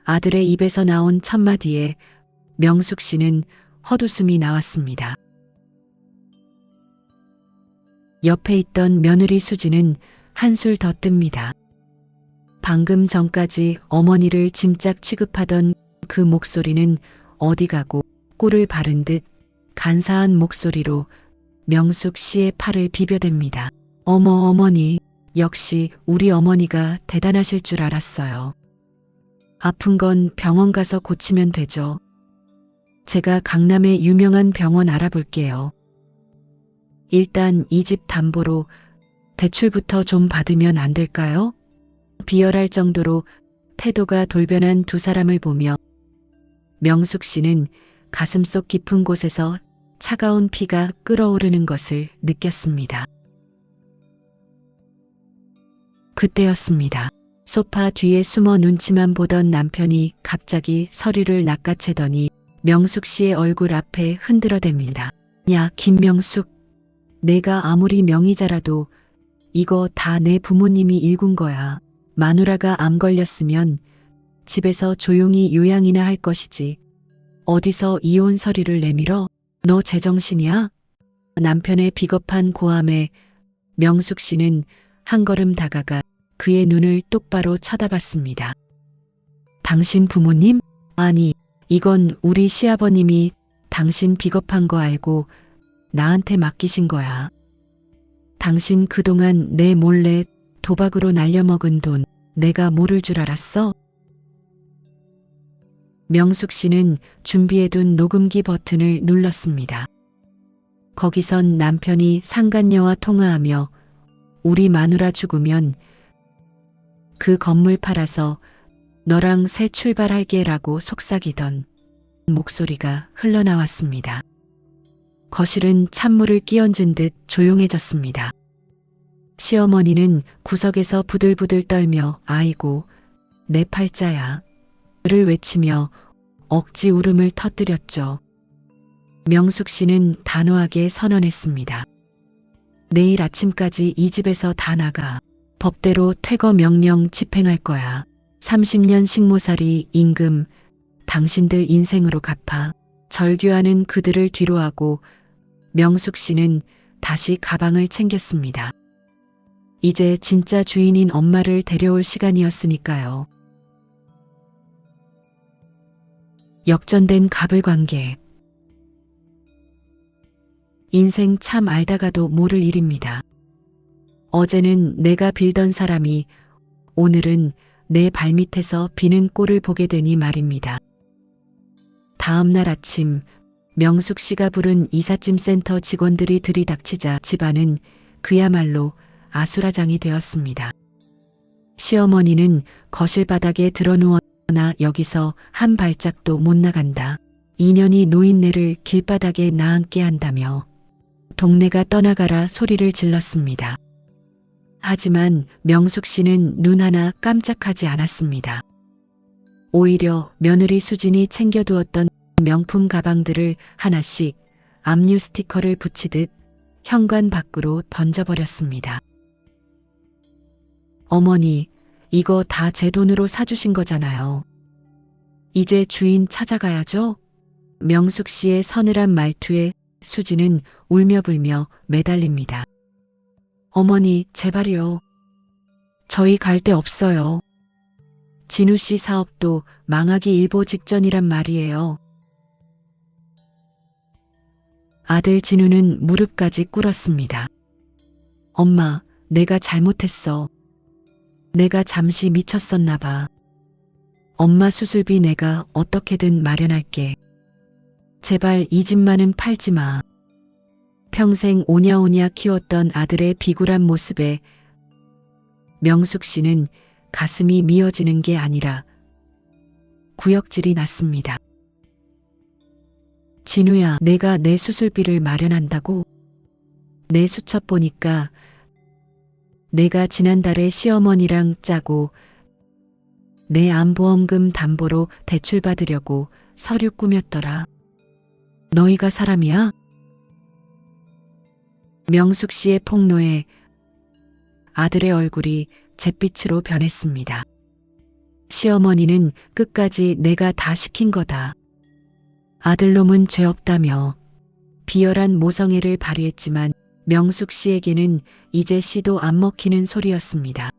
아들의 입에서 나온 첫마디에 명숙 씨는 헛웃음이 나왔습니다. 옆에 있던 며느리 수지는 한술 더 뜹니다. 방금 전까지 어머니를 짐짝 취급하던 그 목소리는 어디 가고 꿀을 바른 듯 간사한 목소리로 명숙 씨의 팔을 비벼댑니다. 어머니, 역시 우리 어머니가 대단하실 줄 알았어요. 아픈 건 병원 가서 고치면 되죠. 제가 강남의 유명한 병원 알아볼게요. 일단 이 집 담보로 대출부터 좀 받으면 안 될까요? 비열할 정도로 태도가 돌변한 두 사람을 보며 명숙 씨는 가슴속 깊은 곳에서 차가운 피가 끓어오르는 것을 느꼈습니다. 그때였습니다. 소파 뒤에 숨어 눈치만 보던 남편이 갑자기 서류를 낚아채더니 명숙 씨의 얼굴 앞에 흔들어댑니다. 야, 김명숙, 내가 아무리 명의자라도 이거 다 내 부모님이 일군 거야. 마누라가 암 걸렸으면 집에서 조용히 요양이나 할 것이지. 어디서 이혼 서류를 내밀어? 너 제정신이야? 남편의 비겁한 고함에 명숙 씨는 한 걸음 다가가 그의 눈을 똑바로 쳐다봤습니다. 당신 부모님? 아니, 이건 우리 시아버님이 당신 비겁한 거 알고 나한테 맡기신 거야. 당신 그동안 내 몰래 도박으로 날려먹은 돈 내가 모를 줄 알았어? 명숙 씨는 준비해둔 녹음기 버튼을 눌렀습니다. 거기선 남편이 상간녀와 통화하며 우리 마누라 죽으면 그 건물 팔아서 너랑 새 출발할게라고 속삭이던 목소리가 흘러나왔습니다. 거실은 찬물을 끼얹은 듯 조용해졌습니다. 시어머니는 구석에서 부들부들 떨며 아이고 내 팔자야 를 외치며 억지 울음을 터뜨렸죠. 명숙 씨는 단호하게 선언했습니다. 내일 아침까지 이 집에서 다 나가. 법대로 퇴거 명령 집행할 거야. 30년 식모살이 임금 당신들 인생으로 갚아. 절규하는 그들을 뒤로하고 명숙 씨는 다시 가방을 챙겼습니다. 이제 진짜 주인인 엄마를 데려올 시간이었으니까요. 역전된 가불관계. 인생 참 알다가도 모를 일입니다. 어제는 내가 빌던 사람이 오늘은 내 발밑에서 비는 꼴을 보게 되니 말입니다. 다음 날 아침 명숙 씨가 부른 이삿짐 센터 직원들이 들이닥치자 집안은 그야말로 아수라장이 되었습니다. 시어머니는 거실 바닥에 드러누웠나 여기서 한 발짝도 못 나간다. 2년이 노인네를 길바닥에 나앉게 한다며 동네가 떠나가라 소리를 질렀습니다. 하지만 명숙 씨는 눈 하나 깜짝하지 않았습니다. 오히려 며느리 수진이 챙겨두었던 명품 가방들을 하나씩 압류 스티커를 붙이듯 현관 밖으로 던져버렸습니다. 어머니, 이거 다 제 돈으로 사주신 거잖아요. 이제 주인 찾아가야죠? 명숙 씨의 서늘한 말투에 수진은 울며불며 매달립니다. 어머니, 제발요. 저희 갈 데 없어요. 진우 씨 사업도 망하기 일보 직전이란 말이에요. 아들 진우는 무릎까지 꿇었습니다. 엄마, 내가 잘못했어. 내가 잠시 미쳤었나 봐. 엄마 수술비 내가 어떻게든 마련할게. 제발 이 집만은 팔지 마. 평생 오냐오냐 키웠던 아들의 비굴한 모습에 명숙 씨는 가슴이 미어지는 게 아니라 구역질이 났습니다. 진우야, 내가 내 수술비를 마련한다고? 내 수첩 보니까 내가 지난달에 시어머니랑 짜고 내 암보험금 담보로 대출받으려고 서류 꾸몄더라. 너희가 사람이야? 명숙 씨의 폭로에 아들의 얼굴이 잿빛으로 변했습니다. 시어머니는 끝까지 내가 다 시킨 거다. 아들놈은 죄 없다며 비열한 모성애를 발휘했지만 명숙 씨에게는 이제 씨도 안 먹히는 소리였습니다.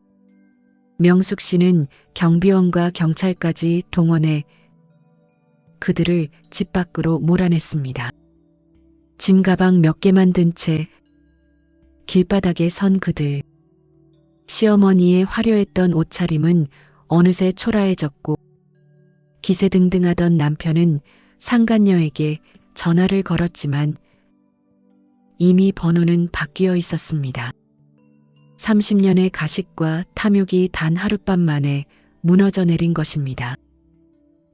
명숙 씨는 경비원과 경찰까지 동원해 그들을 집 밖으로 몰아냈습니다. 짐 가방 몇 개만 든 채 길바닥에 선 그들. 시어머니의 화려했던 옷차림은 어느새 초라해졌고 기세등등하던 남편은 상간녀에게 전화를 걸었지만 이미 번호는 바뀌어 있었습니다. 30년의 가식과 탐욕이 단 하룻밤 만에 무너져 내린 것입니다.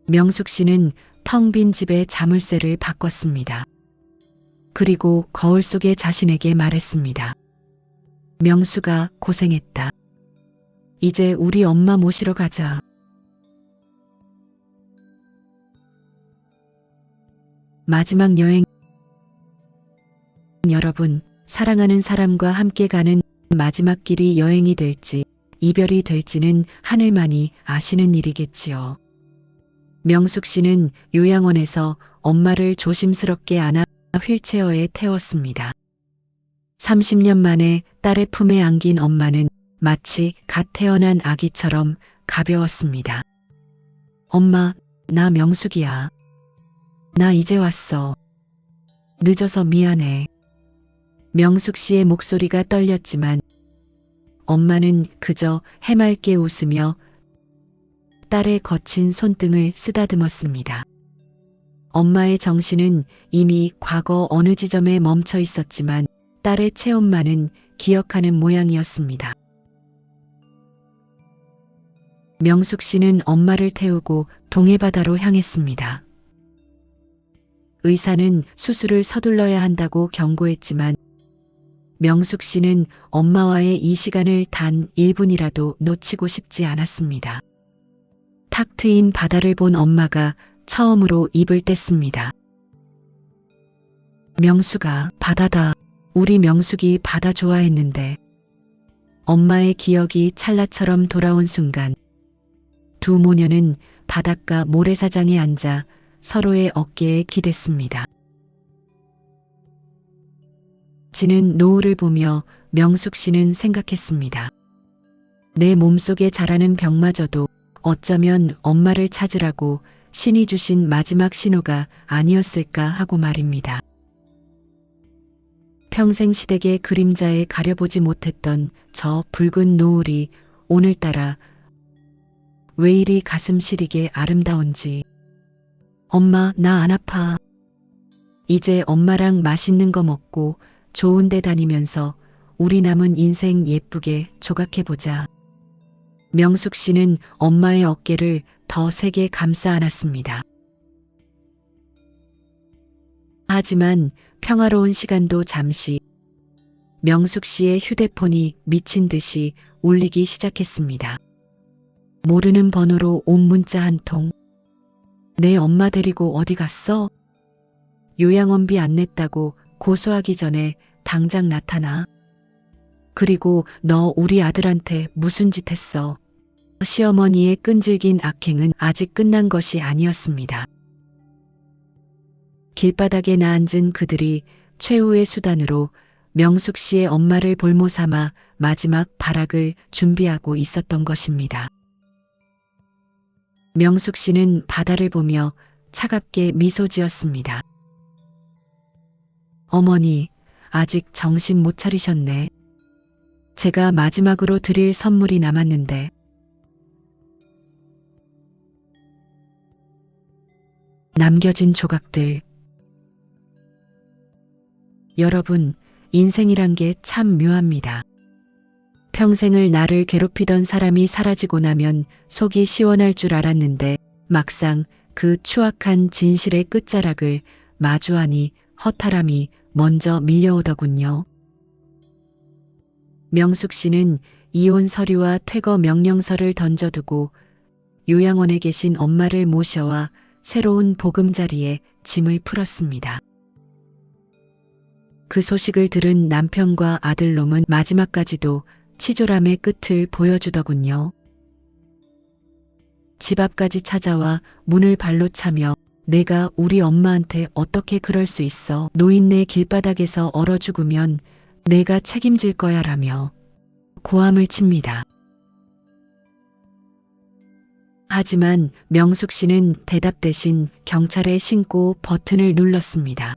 명숙 씨는 텅 빈 집의 자물쇠를 바꿨습니다. 그리고 거울 속의 자신에게 말했습니다. 명수가 고생했다. 이제 우리 엄마 모시러 가자. 마지막 여행. 여러분, 사랑하는 사람과 함께 가는 마지막 길이 여행이 될지 이별이 될지는 하늘만이 아시는 일이겠지요. 명숙 씨는 요양원에서 엄마를 조심스럽게 안아 휠체어에 태웠습니다. 30년 만에 딸의 품에 안긴 엄마는 마치 갓 태어난 아기처럼 가벼웠습니다. 엄마, 나 명숙이야. 나 이제 왔어. 늦어서 미안해. 명숙 씨의 목소리가 떨렸지만 엄마는 그저 해맑게 웃으며 딸의 거친 손등을 쓰다듬었습니다. 엄마의 정신은 이미 과거 어느 지점에 멈춰 있었지만 딸의 체온만은 기억하는 모양이었습니다. 명숙 씨는 엄마를 태우고 동해바다로 향했습니다. 의사는 수술을 서둘러야 한다고 경고했지만 명숙 씨는 엄마와의 이 시간을 단 1분이라도 놓치고 싶지 않았습니다. 탁 트인 바다를 본 엄마가 처음으로 입을 뗐습니다. 명숙아, 바다다. 우리 명숙이 바다 좋아했는데. 엄마의 기억이 찰나처럼 돌아온 순간 두 모녀는 바닷가 모래사장에 앉아 서로의 어깨에 기댔습니다. 지는 노을을 보며 명숙 씨는 생각했습니다. 내 몸속에 자라는 병마저도 어쩌면 엄마를 찾으라고 신이 주신 마지막 신호가 아니었을까 하고 말입니다. 평생 시댁의 그림자에 가려보지 못했던 저 붉은 노을이 오늘따라 왜 이리 가슴 시리게 아름다운지. 엄마, 나 안 아파. 이제 엄마랑 맛있는 거 먹고 좋은 데 다니면서 우리 남은 인생 예쁘게 조각해보자. 명숙 씨는 엄마의 어깨를 더 세게 감싸 안았습니다. 하지만 평화로운 시간도 잠시 명숙 씨의 휴대폰이 미친 듯이 울리기 시작했습니다. 모르는 번호로 온 문자 한 통. 내 엄마 데리고 어디 갔어? 요양원비 안 냈다고 고소하기 전에 당장 나타나. 그리고 너 우리 아들한테 무슨 짓 했어? 시어머니의 끈질긴 악행은 아직 끝난 것이 아니었습니다. 길바닥에 나앉은 그들이 최후의 수단으로 명숙 씨의 엄마를 볼모 삼아 마지막 발악을 준비하고 있었던 것입니다. 명숙 씨는 바다를 보며 차갑게 미소 지었습니다. 어머니, 아직 정신 못 차리셨네. 제가 마지막으로 드릴 선물이 남았는데. 남겨진 조각들. 여러분, 인생이란 게 참 묘합니다. 평생을 나를 괴롭히던 사람이 사라지고 나면 속이 시원할 줄 알았는데 막상 그 추악한 진실의 끝자락을 마주하니 허탈함이 먼저 밀려오더군요. 명숙 씨는 이혼 서류와 퇴거 명령서를 던져두고 요양원에 계신 엄마를 모셔와 새로운 보금자리에 짐을 풀었습니다. 그 소식을 들은 남편과 아들놈은 마지막까지도 치졸함의 끝을 보여주더군요. 집 앞까지 찾아와 문을 발로 차며 내가 우리 엄마한테 어떻게 그럴 수 있어. 노인네 길바닥에서 얼어 죽으면 내가 책임질 거야 라며 고함을 칩니다. 하지만 명숙 씨는 대답 대신 경찰에 신고 버튼을 눌렀습니다.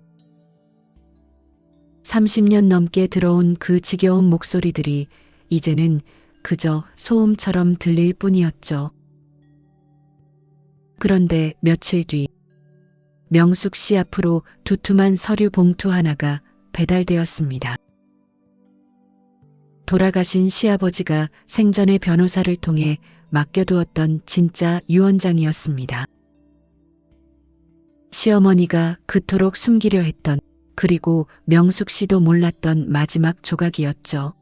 30년 넘게 들어온 그 지겨운 목소리들이 이제는 그저 소음처럼 들릴 뿐이었죠. 그런데 며칠 뒤 명숙 씨 앞으로 두툼한 서류 봉투 하나가 배달되었습니다. 돌아가신 시아버지가 생전에 변호사를 통해 맡겨두었던 진짜 유언장이었습니다. 시어머니가 그토록 숨기려 했던, 그리고 명숙 씨도 몰랐던 마지막 조각이었죠.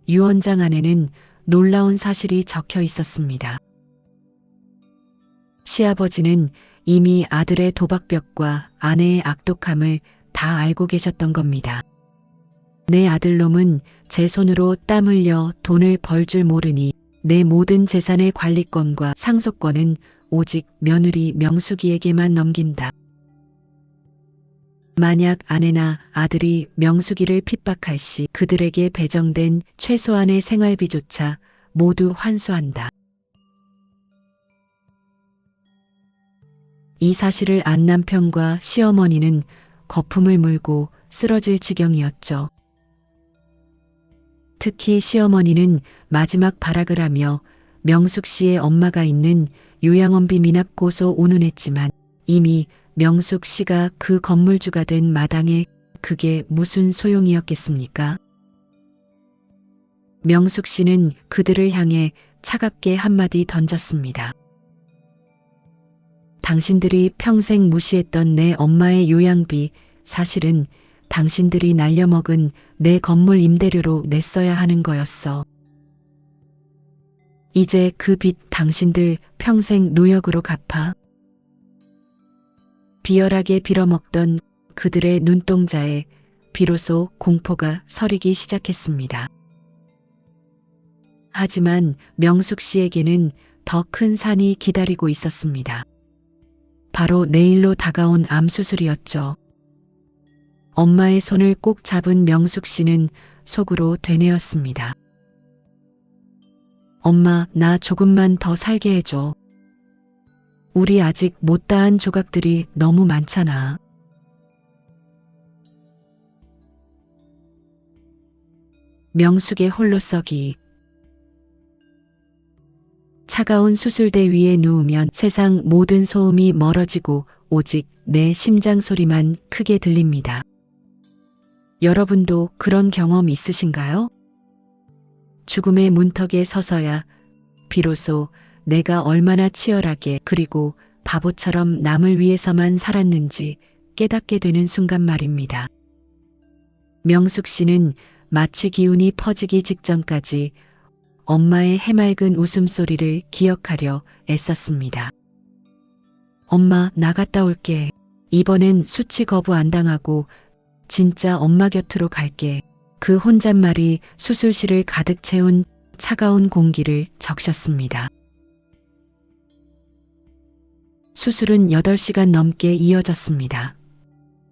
유언장 안에는 놀라운 사실이 적혀 있었습니다. 시아버지는 이미 아들의 도박벽과 아내의 악독함을 다 알고 계셨던 겁니다. 내 아들놈은 제 손으로 땀 흘려 돈을 벌 줄 모르니 내 모든 재산의 관리권과 상속권은 오직 며느리 명숙이에게만 넘긴다. 만약 아내나 아들이 명숙이를 핍박할 시 그들에게 배정된 최소한의 생활비조차 모두 환수한다. 이 사실을 안 남편과 시어머니는 거품을 물고 쓰러질 지경이었죠. 특히 시어머니는 마지막 발악을 하며 명숙 씨의 엄마가 있는 요양원비 미납 고소 운운했지만 이미 명숙 씨가 그 건물주가 된 마당에 그게 무슨 소용이었겠습니까? 명숙 씨는 그들을 향해 차갑게 한마디 던졌습니다. 당신들이 평생 무시했던 내 엄마의 요양비, 사실은 당신들이 날려먹은 내 건물 임대료로 냈어야 하는 거였어. 이제 그 빚 당신들 평생 노역으로 갚아. 비열하게 빌어먹던 그들의 눈동자에 비로소 공포가 서리기 시작했습니다. 하지만 명숙 씨에게는 더 큰 산이 기다리고 있었습니다. 바로 내일로 다가온 암수술이었죠. 엄마의 손을 꼭 잡은 명숙 씨는 속으로 되뇌었습니다. 엄마, 나 조금만 더 살게 해줘. 우리 아직 못 다한 조각들이 너무 많잖아. 명숙의 홀로서기. 차가운 수술대 위에 누우면 세상 모든 소음이 멀어지고 오직 내 심장 소리만 크게 들립니다. 여러분도 그런 경험 있으신가요? 죽음의 문턱에 서서야 비로소 내가 얼마나 치열하게 그리고 바보처럼 남을 위해서만 살았는지 깨닫게 되는 순간 말입니다. 명숙 씨는 마취 기운이 퍼지기 직전까지 엄마의 해맑은 웃음소리를 기억하려 애썼습니다. 엄마, 나갔다 올게. 이번엔 수치 거부 안 당하고 진짜 엄마 곁으로 갈게. 그 혼잣말이 수술실을 가득 채운 차가운 공기를 적셨습니다. 수술은 8시간 넘게 이어졌습니다.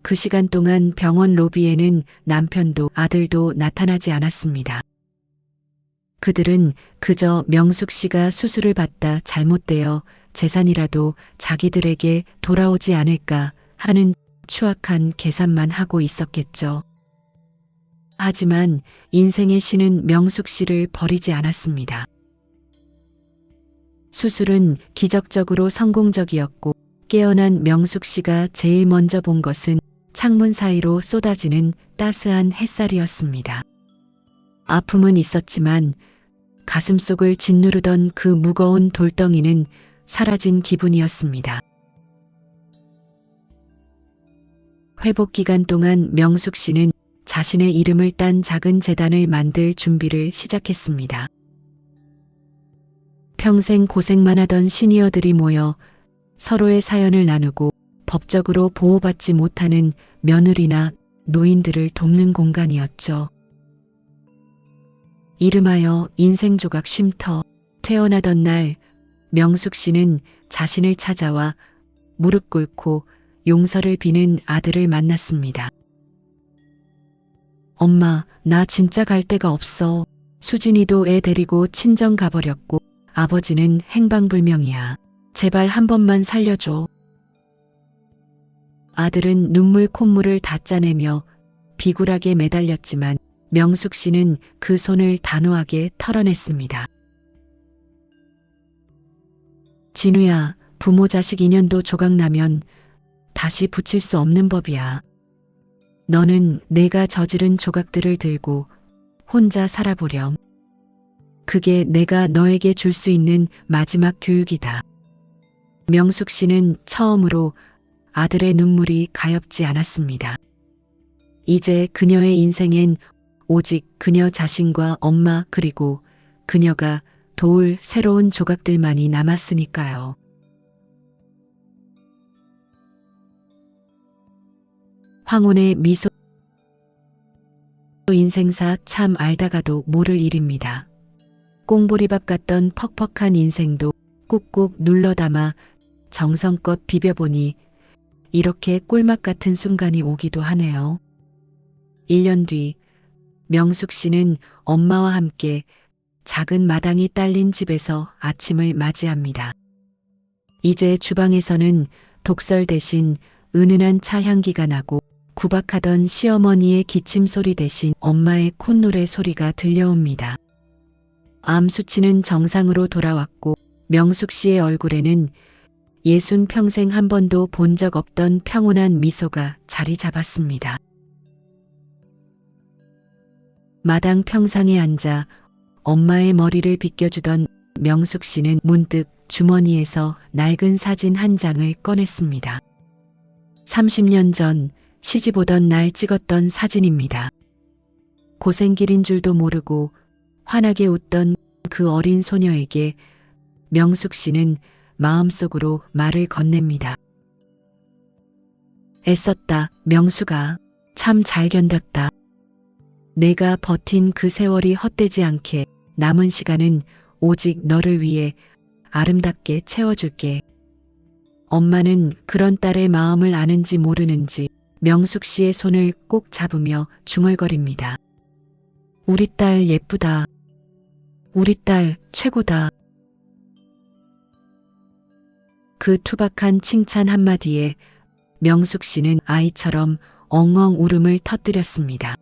그 시간 동안 병원 로비에는 남편도 아들도 나타나지 않았습니다. 그들은 그저 명숙 씨가 수술을 받다 잘못되어 재산이라도 자기들에게 돌아오지 않을까 하는 추악한 계산만 하고 있었겠죠. 하지만 인생의 신은 명숙 씨를 버리지 않았습니다. 수술은 기적적으로 성공적이었고 깨어난 명숙 씨가 제일 먼저 본 것은 창문 사이로 쏟아지는 따스한 햇살이었습니다. 아픔은 있었지만 가슴속을 짓누르던 그 무거운 돌덩이는 사라진 기분이었습니다. 회복 기간 동안 명숙 씨는 자신의 이름을 딴 작은 재단을 만들 준비를 시작했습니다. 평생 고생만 하던 시니어들이 모여 서로의 사연을 나누고 법적으로 보호받지 못하는 며느리나 노인들을 돕는 공간이었죠. 이름하여 인생조각 쉼터. 퇴원하던 날 명숙 씨는 자신을 찾아와 무릎 꿇고 용서를 비는 아들을 만났습니다. 엄마, 나 진짜 갈 데가 없어. 수진이도 애 데리고 친정 가버렸고 아버지는 행방불명이야. 제발 한 번만 살려줘. 아들은 눈물 콧물을 다 짜내며 비굴하게 매달렸지만 명숙 씨는 그 손을 단호하게 털어냈습니다. 진우야, 부모 자식 인연도 조각나면 다시 붙일 수 없는 법이야. 너는 내가 저지른 조각들을 들고 혼자 살아보렴. 그게 내가 너에게 줄 수 있는 마지막 교육이다. 명숙 씨는 처음으로 아들의 눈물이 가엾지 않았습니다. 이제 그녀의 인생엔 오직 그녀 자신과 엄마 그리고 그녀가 도울 새로운 조각들만이 남았으니까요. 황혼의 미소. 인생사 참 알다가도 모를 일입니다. 꽁보리밥 같던 퍽퍽한 인생도 꾹꾹 눌러 담아 정성껏 비벼보니 이렇게 꿀맛 같은 순간이 오기도 하네요. 1년 뒤 명숙 씨는 엄마와 함께 작은 마당이 딸린 집에서 아침을 맞이합니다. 이제 주방에서는 독설 대신 은은한 차 향기가 나고 구박하던 시어머니의 기침 소리 대신 엄마의 콧노래 소리가 들려옵니다. 암 수치는 정상으로 돌아왔고 명숙 씨의 얼굴에는 60평생 한 번도 본 적 없던 평온한 미소가 자리 잡았습니다. 마당 평상에 앉아 엄마의 머리를 빗겨주던 명숙 씨는 문득 주머니에서 낡은 사진 한 장을 꺼냈습니다. 30년 전 시집 오던 날 찍었던 사진입니다. 고생길인 줄도 모르고 환하게 웃던 그 어린 소녀에게 명숙 씨는 마음속으로 말을 건넵니다. 애썼다, 명숙아. 참 잘 견뎠다. 내가 버틴 그 세월이 헛되지 않게 남은 시간은 오직 너를 위해 아름답게 채워줄게. 엄마는 그런 딸의 마음을 아는지 모르는지 명숙 씨의 손을 꼭 잡으며 중얼거립니다. 우리 딸 예쁘다. 우리 딸 최고다. 그 투박한 칭찬 한마디에 명숙 씨는 아이처럼 엉엉 울음을 터뜨렸습니다.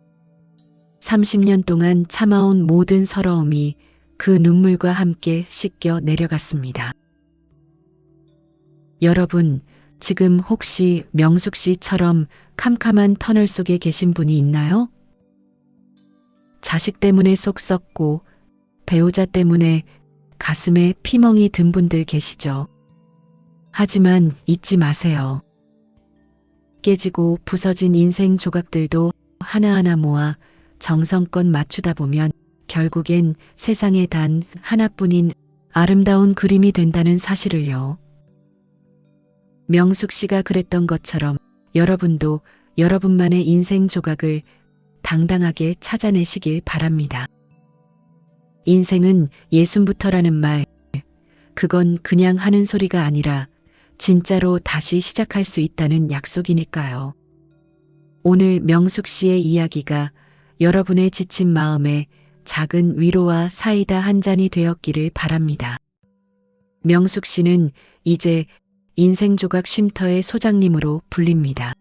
30년 동안 참아온 모든 서러움이 그 눈물과 함께 씻겨 내려갔습니다. 여러분, 지금 혹시 명숙 씨처럼 캄캄한 터널 속에 계신 분이 있나요? 자식 때문에 속 썩고 배우자 때문에 가슴에 피멍이 든 분들 계시죠? 하지만 잊지 마세요. 깨지고 부서진 인생 조각들도 하나하나 모아 정성껏 맞추다 보면 결국엔 세상에 단 하나뿐인 아름다운 그림이 된다는 사실을요. 명숙 씨가 그랬던 것처럼 여러분도 여러분만의 인생 조각을 당당하게 찾아내시길 바랍니다. 인생은 예순부터라는 말, 그건 그냥 하는 소리가 아니라 진짜로 다시 시작할 수 있다는 약속이니까요. 오늘 명숙 씨의 이야기가 여러분의 지친 마음에 작은 위로와 사이다 한 잔이 되었기를 바랍니다. 명숙 씨는 이제 인생조각 쉼터의 소장님으로 불립니다.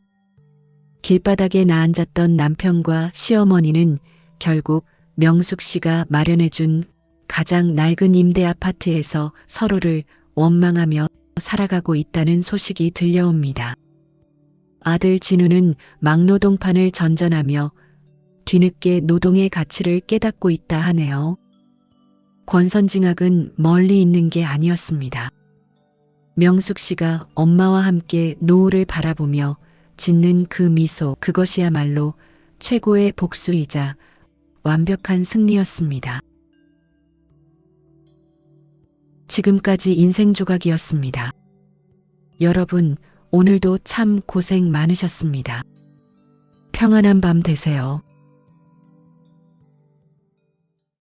길바닥에 나앉았던 남편과 시어머니는 결국 명숙 씨가 마련해준 가장 낡은 임대 아파트에서 서로를 원망하며 살아가고 있다는 소식이 들려옵니다. 아들 진우는 막노동판을 전전하며 뒤늦게 노동의 가치를 깨닫고 있다 하네요. 권선징악은 멀리 있는 게 아니었습니다. 명숙 씨가 엄마와 함께 노후를 바라보며 짓는 그 미소, 그것이야말로 최고의 복수이자 완벽한 승리였습니다. 지금까지 인생조각이었습니다. 여러분, 오늘도 참 고생 많으셨습니다. 평안한 밤 되세요.